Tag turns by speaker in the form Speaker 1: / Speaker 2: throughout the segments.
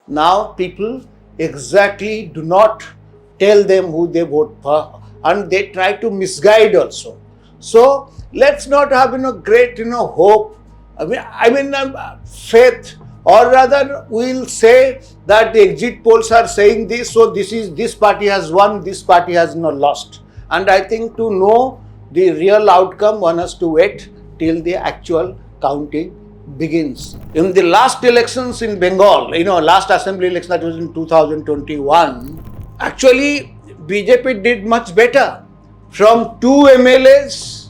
Speaker 1: now people exactly do not tell them who they vote for, and they try to misguide also. So let's not have great hope. Faith, or rather we'll say that the exit polls are saying this, so this party has won, this party has lost. And I think to know the real outcome, one has to wait till the actual counting begins. In the last elections in Bengal, last assembly election, that was in 2021, actually BJP did much better. From 2 MLAs,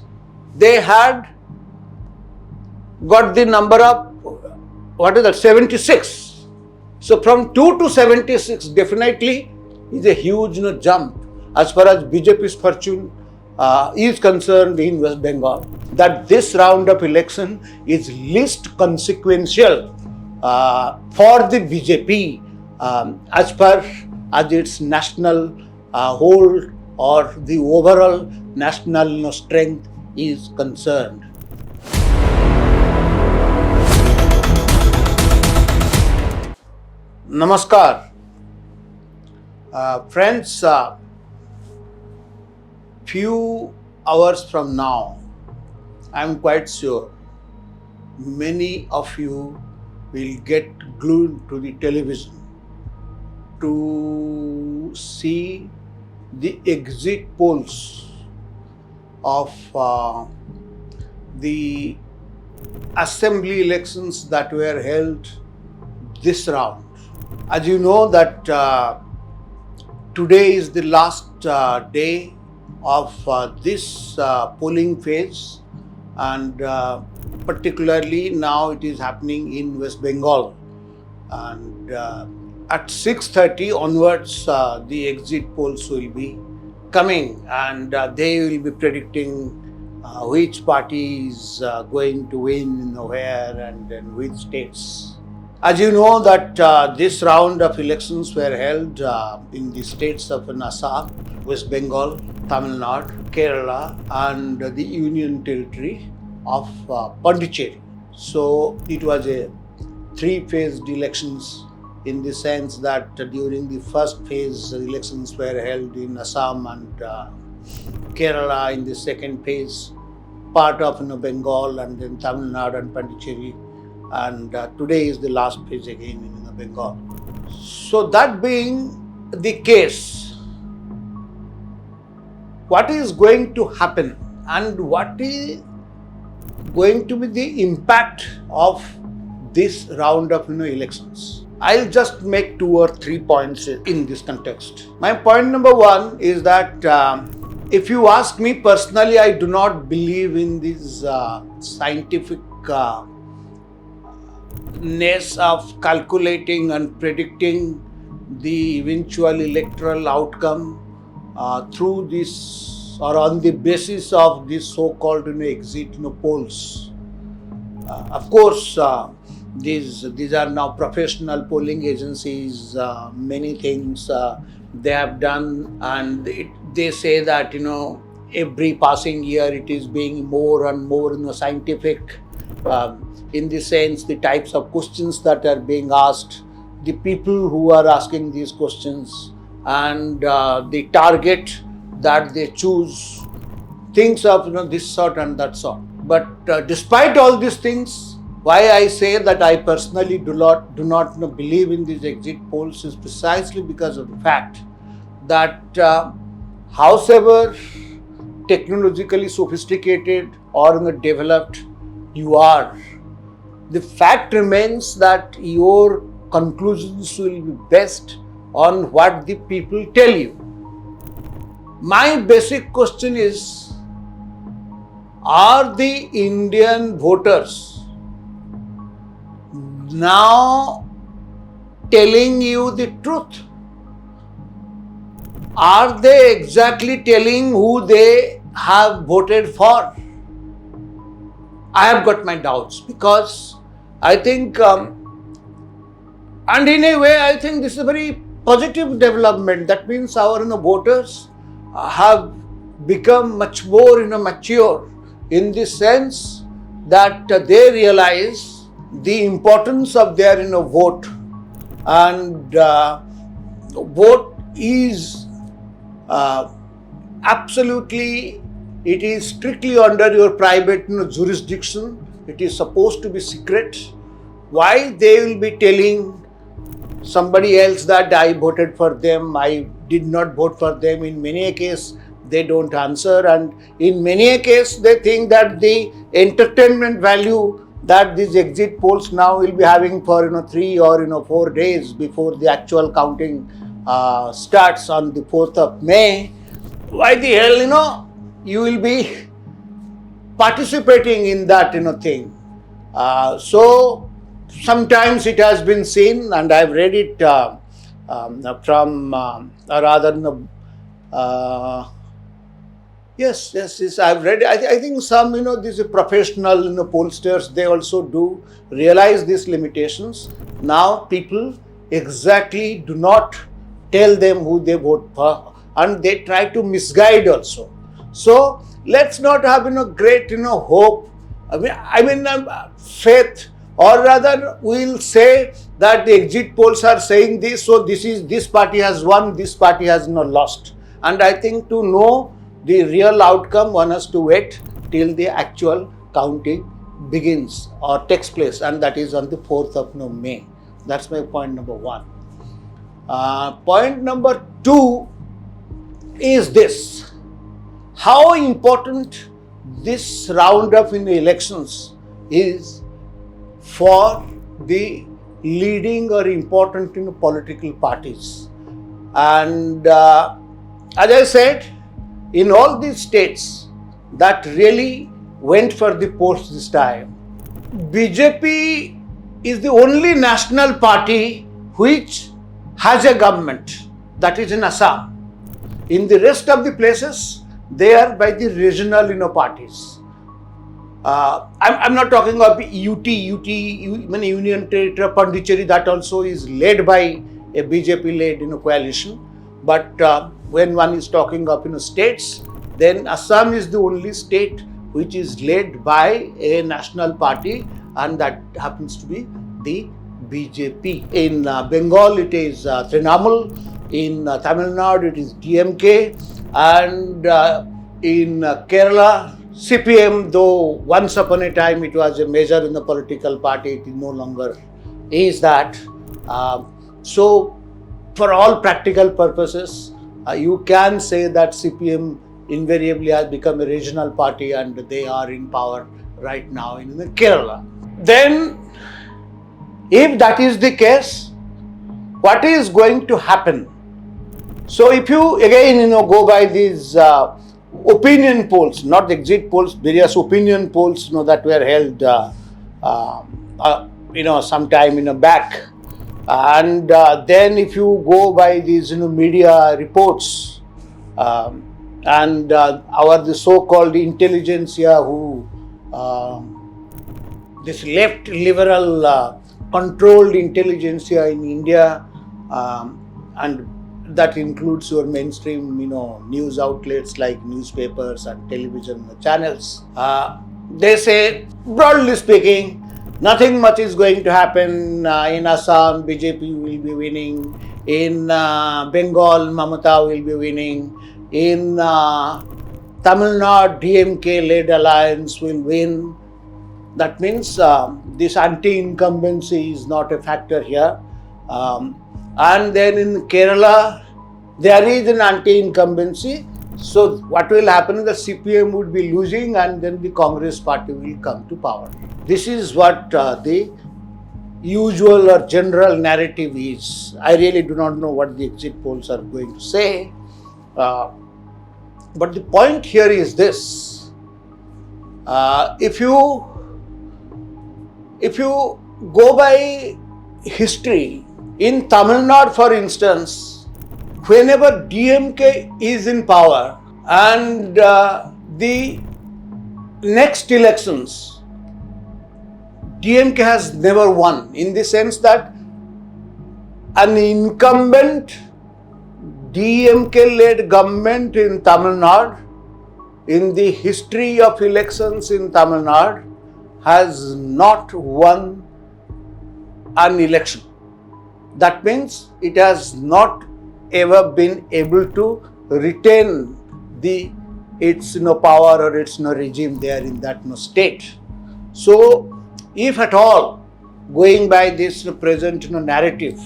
Speaker 1: they had got the number of, 76. So from 2 to 76 definitely is a huge jump as far as BJP's fortune is concerned in West Bengal. That this round of election is least consequential for the BJP as far as its national hold or the overall national strength is concerned. Namaskar. Friends, few hours from now, I am quite sure many of you will get glued to the television to see the exit polls of the assembly elections that were held this round. As you know that today is the last day of this polling phase, and particularly now it is happening in West Bengal, and at 6:30 onwards the exit polls will be coming, and they will be predicting which party is going to win where and in which states. As you know that this round of elections were held in the states of Assam, West Bengal, Tamil Nadu, Kerala, and the Union Territory of Pondicherry. So it was a 3-phased elections, in the sense that during the first phase elections were held in Assam and Kerala, in the second phase part of Bengal, and then Tamil Nadu and Pondicherry, and today is the last phase again in Bengal. So that being the case, what is going to happen and what is going to be the impact of this round of elections? I'll just make 2 or 3 points in this context. My point number 1 is that if you ask me personally, I do not believe in this scientific ness of calculating and predicting the eventual electoral outcome through this or on the basis of this so-called exit polls. Of course, these are now professional polling agencies. Many things they have done, and they say that every passing year it is being more and more scientific. In the sense, the types of questions that are being asked, the people who are asking these questions, and the target that they choose, things of this sort and that sort. But despite all these things, why I say that I personally do not believe in these exit polls is precisely because of the fact that howsoever technologically sophisticated or developed you are, the fact remains that your conclusions will be based on what the people tell you. My basic question is, are the Indian voters now telling you the truth? Are they exactly telling who they have voted for? I have got my doubts, because I think, and in a way, I think this is a very positive development. That means our voters have become much more mature, in the sense that they realize the importance of their vote, and vote is absolutely, it is strictly under your private jurisdiction. It is supposed to be secret. Why they will be telling somebody else that I voted for them, I did not vote for them? In many a case they don't answer, and in many a case they think that the entertainment value that these exit polls now will be having for 3 or 4 days before the actual counting starts on the 4th of May. Why the hell you will be participating in that thing? So sometimes it has been seen, and I've read it from yes, I've read it. I think some these professional pollsters, they also do realize these limitations. Now people exactly do not tell them who they vote for, and they try to misguide also. So let's not have great hope. I mean faith, or rather we'll say that the exit polls are saying this, so this party has won, this party has lost. And I think to know the real outcome, one has to wait till the actual counting begins or takes place, and that is on the 4th of May. That's my point number 1. Point number 2 is this: how important this round of elections is for the leading or important political parties. And as I said, in all these states that really went for the polls this time, BJP is the only national party which has a government, that is in Assam. In the rest of the places, they are by the regional parties. I'm not talking about UT, Union Territory, Pondicherry, that also is led by a BJP-led coalition. But when one is talking of states, then Assam is the only state which is led by a national party, and that happens to be the BJP. In Bengal, it is Trinamool. In Tamil Nadu, it is DMK. And in Kerala, CPM, though once upon a time it was a major political party, it no longer is that. So for all practical purposes, you can say that CPM invariably has become a regional party, and they are in power right now in Kerala. Then, if that is the case, what is going to happen? So if you again go by these opinion polls, not exit polls, various opinion polls that were held sometime back, and then if you go by these media reports and the so-called intelligentsia who this left liberal controlled intelligentsia in India, and that includes your mainstream news outlets like newspapers and television channels. They say, broadly speaking, nothing much is going to happen. In Assam, BJP will be winning. In Bengal, Mamata will be winning. In Tamil Nadu, DMK-led alliance will win. That means this anti-incumbency is not a factor here. And then in Kerala, there is an anti-incumbency. So what will happen is the CPM would be losing, and then the Congress party will come to power. This is what the usual or general narrative is. I really do not know what the exit polls are going to say. But the point here is this. If you go by history, in Tamil Nadu, for instance, whenever DMK is in power and the next elections, DMK has never won, in the sense that an incumbent DMK-led government in Tamil Nadu, in the history of elections in Tamil Nadu, has not won an election. that means it has not ever been able to retain its power or its regime there in that state. So, if at all, going by this present narrative,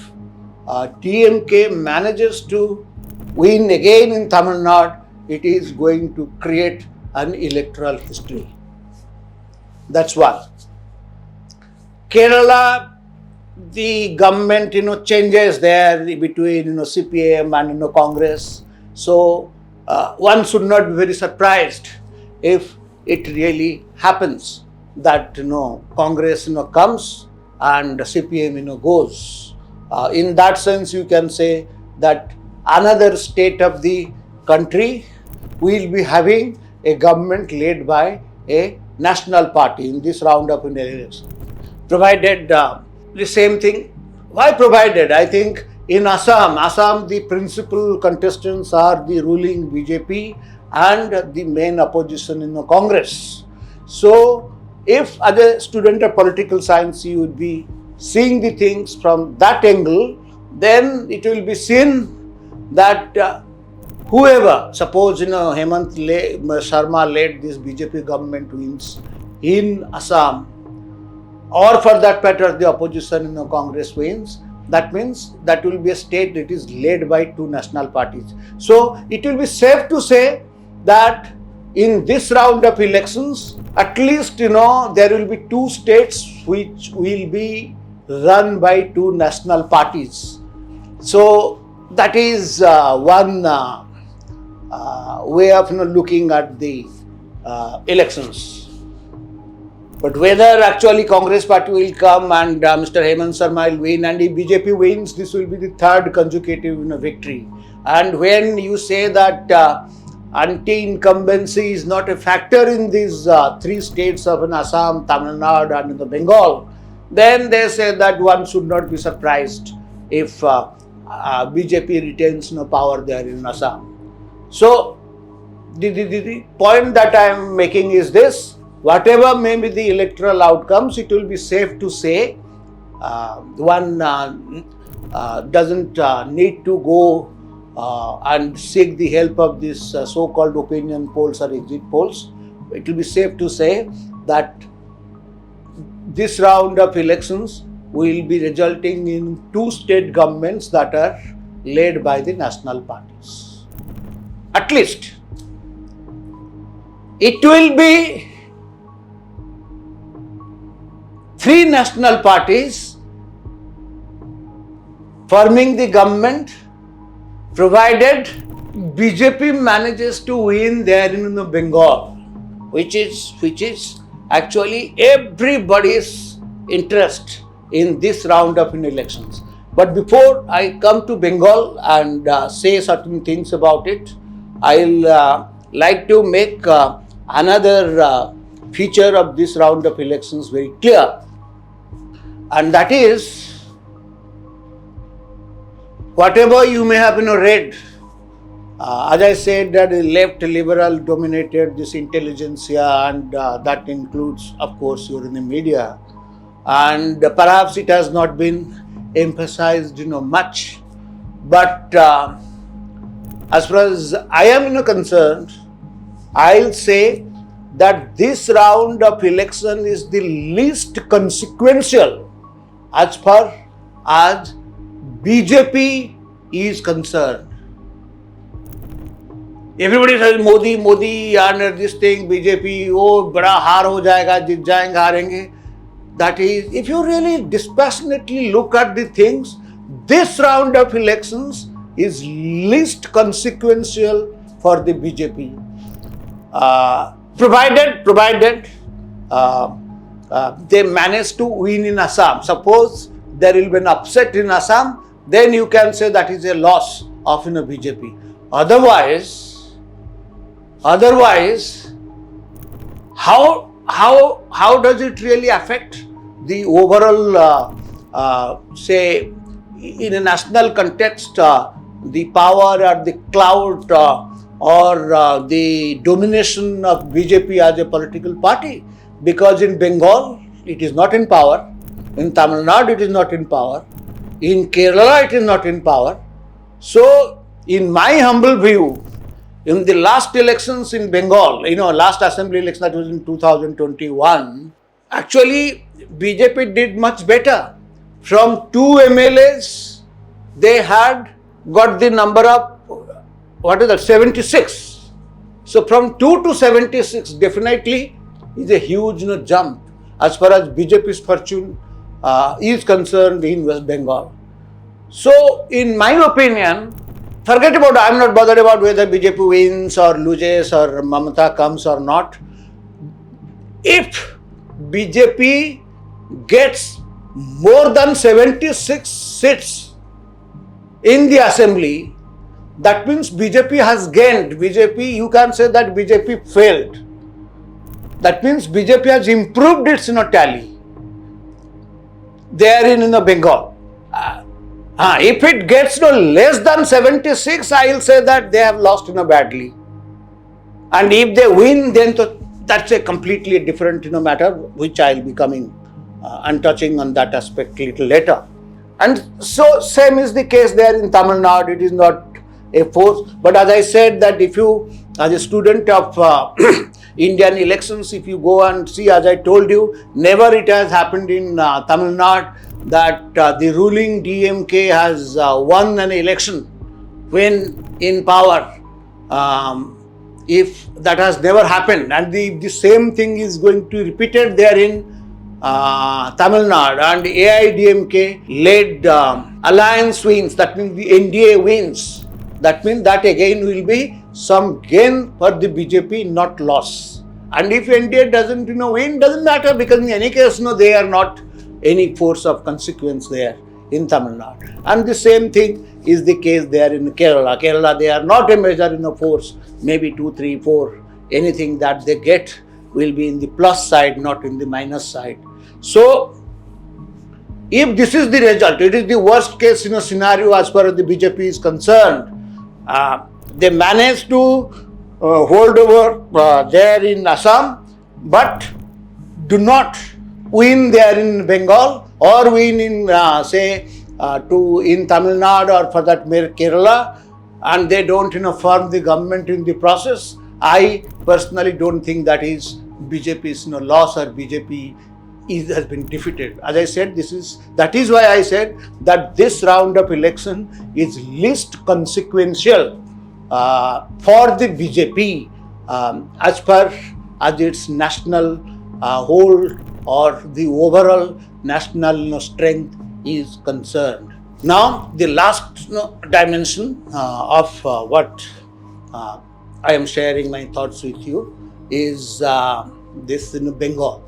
Speaker 1: TMK manages to win again in Tamil Nadu, it is going to create an electoral history. That's one. Kerala, the government changes there between CPM and Congress. So one should not be very surprised if it really happens that Congress comes and CPM goes. In that sense, you can say that another state of the country will be having a government led by a national party in this round of election. Provided the same thing. Why provided? I think in Assam, the principal contestants are the ruling BJP and the main opposition in the Congress. So, if as a student of political science you would be seeing the things from that angle, then it will be seen that whoever, suppose Hemant Sharma led this BJP government wins in Assam, or for that matter the opposition in the Congress wins, that means that will be a state that is led by two national parties. So it will be safe to say that in this round of elections, at least there will be two states which will be run by two national parties. So that is one way of looking at the elections. But whether actually Congress party will come and Mr. Hemant Sharma will win, and if BJP wins, this will be the third consecutive victory. And when you say that anti-incumbency is not a factor in these three states of Assam, Tamil Nadu and the Bengal, then they say that one should not be surprised if BJP retains power there in Assam. So the point that I am making is this: whatever may be the electoral outcomes, it will be safe to say one doesn't need to go and seek the help of this so-called opinion polls or exit polls. It will be safe to say that this round of elections will be resulting in two state governments that are led by the national parties. At least it will be three national parties forming the government, provided BJP manages to win there in Bengal, which is actually everybody's interest in this round of elections. But before I come to Bengal and say certain things about it, I'll like to make another feature of this round of elections very clear, and that is, whatever you may have read, as I said, that the left liberal dominated this intelligentsia, and that includes, of course, you're in the media, and perhaps it has not been emphasized much, but as far as I am concerned, I'll say that this round of election is the least consequential as far as BJP is concerned. Everybody says Modi and this thing, BJP, oh, bada haar ho jayega, jit jayenge, harenge. That is, if you really dispassionately look at the things, this round of elections is least consequential for the BJP. Provided they manage to win in Assam. Suppose there will be an upset in Assam, then you can say that is a loss of BJP. Otherwise, how does it really affect the overall, say, in a national context, the power or the clout or the domination of BJP as a political party? Because in Bengal, it is not in power. In Tamil Nadu, it is not in power. In Kerala, it is not in power. So, in my humble view, in the last elections in Bengal, last assembly election that was in 2021, actually BJP did much better. From 2 MLAs, they had got the number of, 76. So from 2 to 76 definitely is a huge jump as far as BJP's fortune is concerned in West Bengal. So in my opinion, forget about, I'm not bothered about whether BJP wins or loses or Mamata comes or not. If BJP gets more than 76 seats in the assembly, that means BJP has gained. You can say that BJP failed. That means BJP has improved its tally there in Bengal. If it gets less than 76, I will say that they have lost badly. And if they win, then that's a completely different matter, which I will be coming and touching on that aspect a little later. And so same is the case there in Tamil Nadu. It is not a force. But as I said, that if you, as a student of Indian elections, if you go and see, as I told you, never it has happened in Tamil Nadu that the ruling DMK has won an election when in power. If that has never happened, and the same thing is going to be repeated there in Tamil Nadu, and AIDMK led alliance wins, that means the NDA wins. That means that again will be some gain for the BJP, not loss. And if NDA doesn't win, doesn't matter, because in any case they are not any force of consequence there in Tamil Nadu. And the same thing is the case there in Kerala. Kerala, they are not a major force, maybe 2, 3, 4. Anything that they get will be in the plus side, not in the minus side. So, if this is the result, it is the worst case scenario as far as the BJP is concerned. They managed to hold over there in Assam, but do not win there in Bengal or win in in Tamil Nadu or for that matter Kerala, and they don't form the government in the process. I personally don't think that is BJP's loss or BJP has been defeated. As I said, that is why I said that this round of election is least consequential for the BJP as far as its national hold or the overall national strength is concerned. Now, the last dimension of what I am sharing my thoughts with you is this in Bengal.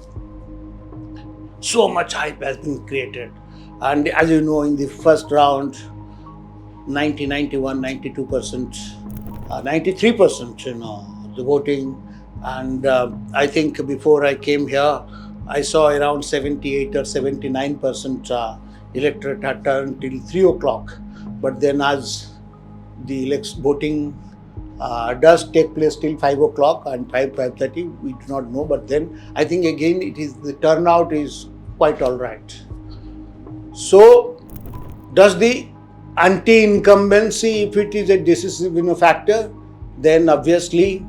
Speaker 1: So much hype has been created, and as you know, in the first round, 90, 91, 92%, 93%, the voting, and I think before I came here, I saw around 78 or 79% electorate had turned till 3 o'clock. But then as the voting does take place till 5 o'clock and 5:30, we do not know. But then I think again the turnout is quite all right. So does the anti-incumbency, if it is a decisive factor, then obviously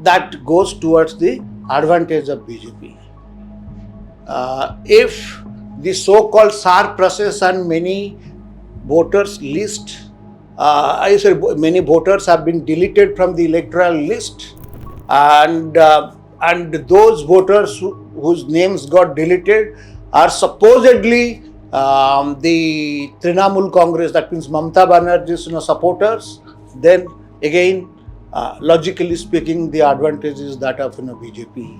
Speaker 1: that goes towards the advantage of BJP. If the so-called SAR process and many voters list, many voters have been deleted from the electoral list, and those voters whose names got deleted are supposedly the Trinamool Congress, that means Mamata Banerjee's supporters, then again, logically speaking, the advantage is that of BJP.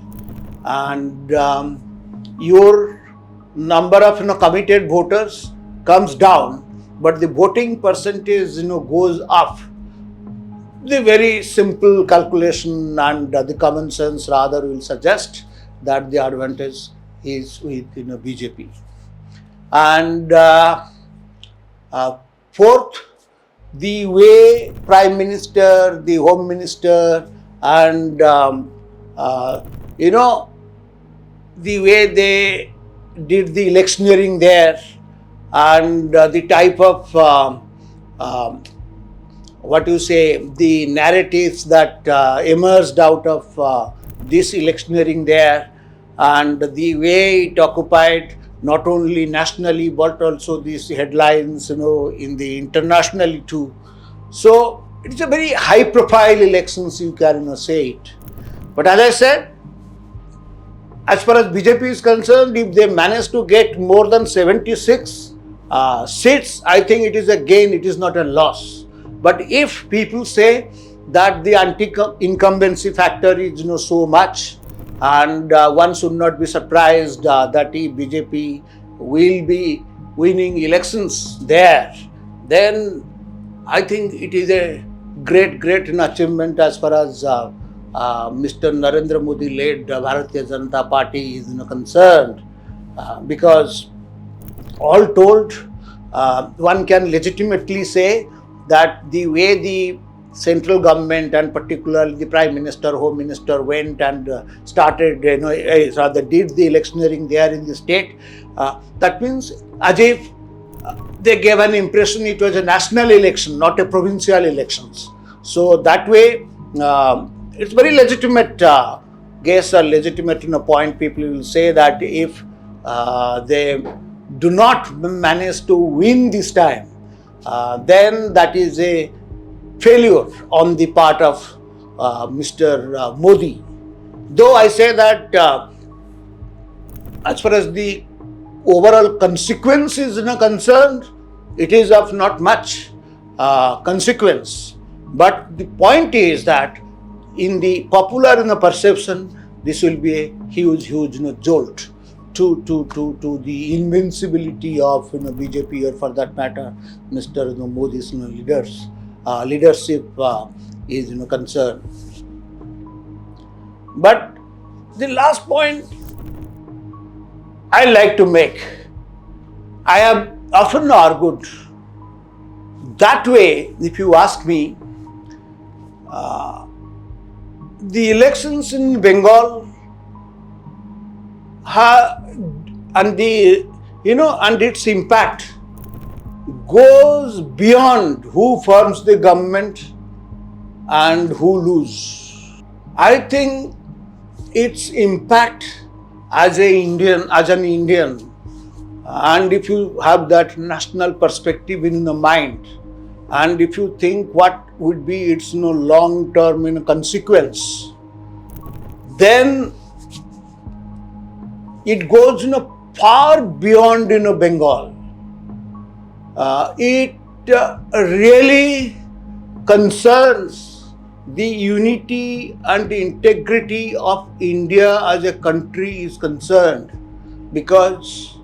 Speaker 1: And your number of committed voters comes down, but the voting percentage goes up. The very simple calculation and the common sense rather will suggest that the advantage is with BJP. And fourth, the way Prime Minister, the Home Minister, and the way they did the electioneering there, and the type of the narratives that emerged out of this electioneering there, and the way it occupied not only nationally but also these headlines, in the internationally too. So it's a very high profile elections, you can say it. But as I said, as far as BJP is concerned, if they manage to get more than 76 seats, I think it is a gain, it is not a loss. But if people say that the anti-incumbency factor is so much, and one should not be surprised that if BJP will be winning elections there, then I think it is a great achievement as far as Mr. Narendra Modi led Bharatiya Janata Party is concerned, because all told, one can legitimately say that the way the central government and particularly the Prime Minister, Home Minister went and started, rather did the electioneering there in the state, that means as if they gave an impression it was a national election, not a provincial elections. So that way, it's very legitimate guess or legitimate point. People will say that if they do not manage to win this time, then that is a failure on the part of Mr. Modi. Though I say that as far as the overall consequences are concerned, it is of not much consequence. But the point is that in the popular perception, this will be a huge jolt to the invincibility of BJP, or for that matter Mr. Modi's leadership is concerned. But the last point I like to make, I have often argued that way. If you ask me, the elections in Bengal and its impact goes beyond who forms the government and who lose. I think its impact as an Indian, and if you have that national perspective in the mind, and if you think what would be its long-term consequence, then it goes far beyond Bengal. It really concerns the unity and the integrity of India as a country is concerned, because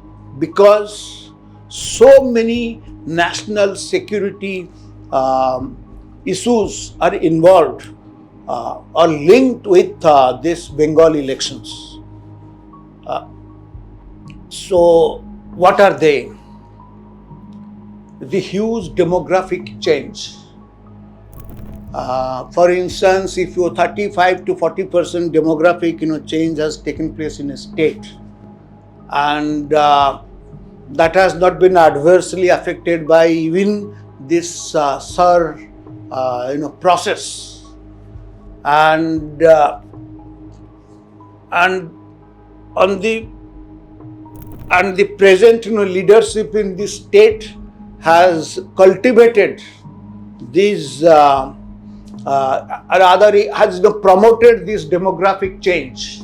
Speaker 1: so many national security issues are involved or linked with this Bengal elections. So what are they? The huge demographic change. For instance, if your 35 to 40% demographic change has taken place in a state, and that has not been adversely affected by even this process, and the present leadership in this state has cultivated these has promoted this demographic change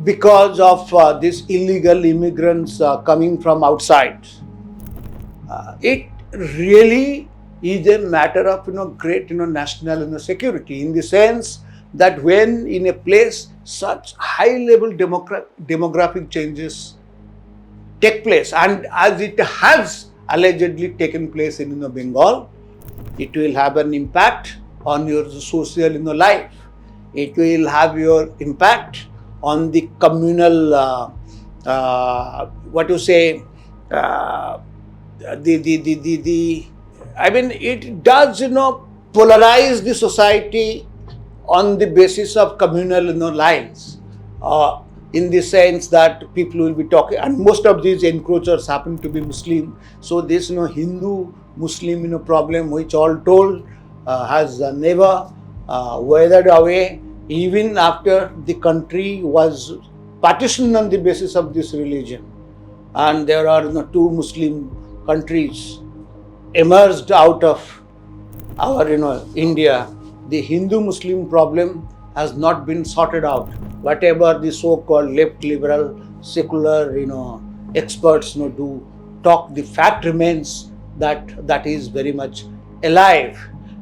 Speaker 1: because of these illegal immigrants coming from outside. It really is a matter of great national security, in the sense that when in a place such high level demographic changes take place, and as it has allegedly taken place in Bengal, it will have an impact on your social life. It will have your impact on the communal it does polarize the society on the basis of communal lines. in the sense that people will be talking, and most of these encroachers happen to be Muslim. So this Hindu-Muslim problem, which all told has never weathered away, even after the country was partitioned on the basis of this religion. And there are two Muslim countries emerged out of our India. The Hindu-Muslim problem has not been sorted out. Whatever the so-called left liberal secular experts do talk, the fact remains that is very much alive.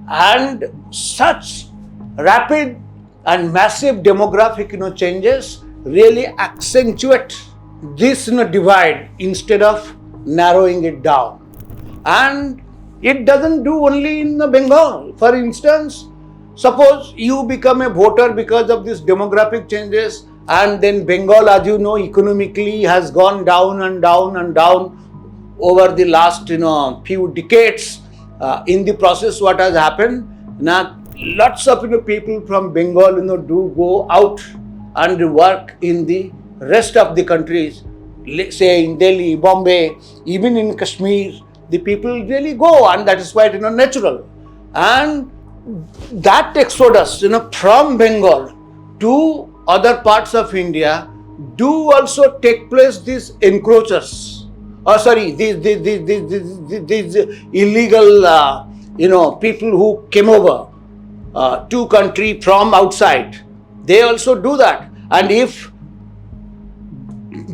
Speaker 1: And such rapid and massive demographic changes really accentuate this divide instead of narrowing it down. And it doesn't do only in Bengal. For instance, suppose you become a voter because of these demographic changes, and then Bengal, as you know, economically has gone down and down and down over the last few decades. In the process, what has happened now? Lots of people from Bengal do go out and work in the rest of the countries, say in Delhi, Bombay, even in Kashmir. The people really go, and that is quite natural. And that exodus from Bengal to other parts of India do also take place. These encroachers, these illegal people who came over to country from outside, they also do that. And if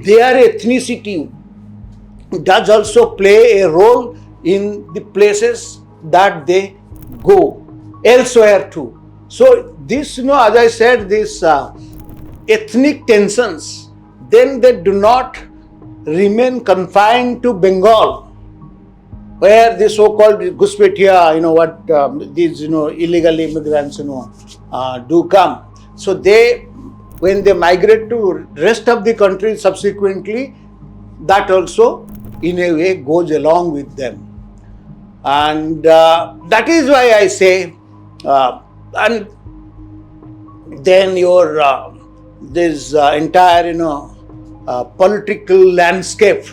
Speaker 1: their ethnicity does also play a role in the places that they go elsewhere too. So this, as I said, these ethnic tensions, then they do not remain confined to Bengal, where the so-called Guspetiya, these illegal immigrants do come. So when they migrate to rest of the country subsequently, that also in a way goes along with them. And that is why I say, and then your this entire political landscape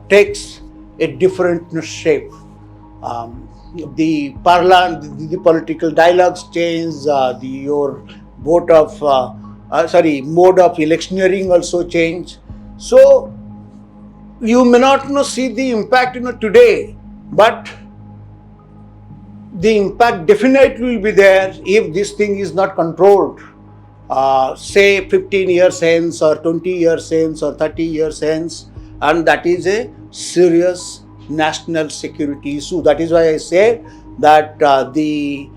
Speaker 1: takes a different shape. The political dialogues change. Your mode of electioneering also change. So you may not see the impact today, but the impact definitely will be there if this thing is not controlled. Say 15 years hence, or 20 years hence, or 30 years hence, and that is a serious national security issue. That is why I say that the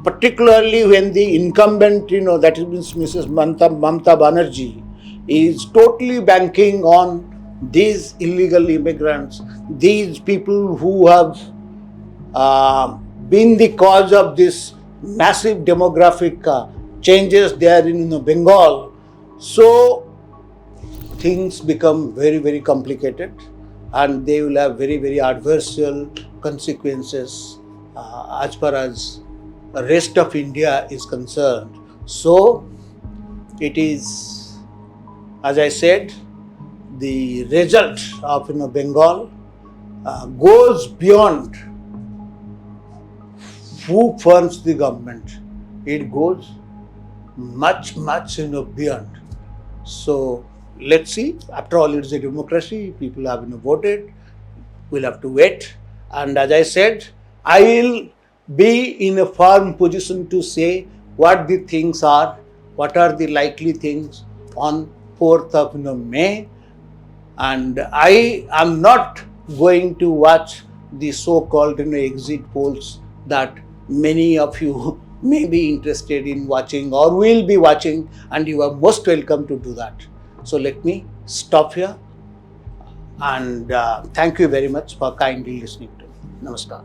Speaker 1: particularly when the incumbent, that is Mrs. Mamta Banerjee, is totally banking on these illegal immigrants, these people who have been the cause of this massive demographic changes there in Bengal. So things become very, very complicated, and they will have very, very adversarial consequences as far as the rest of India is concerned. So it is, as I said, the result of Bengal goes beyond who forms the government. It goes much, much beyond. So let's see. After all, it's a democracy. People have voted. We'll have to wait. And as I said, I will be in a firm position to say what the things are, what are the likely things on 4th of May. And I am not going to watch the so-called exit polls that many of you may be interested in watching or will be watching, and you are most welcome to do that. So let me stop here, and thank you very much for kindly listening to me. Namaskar.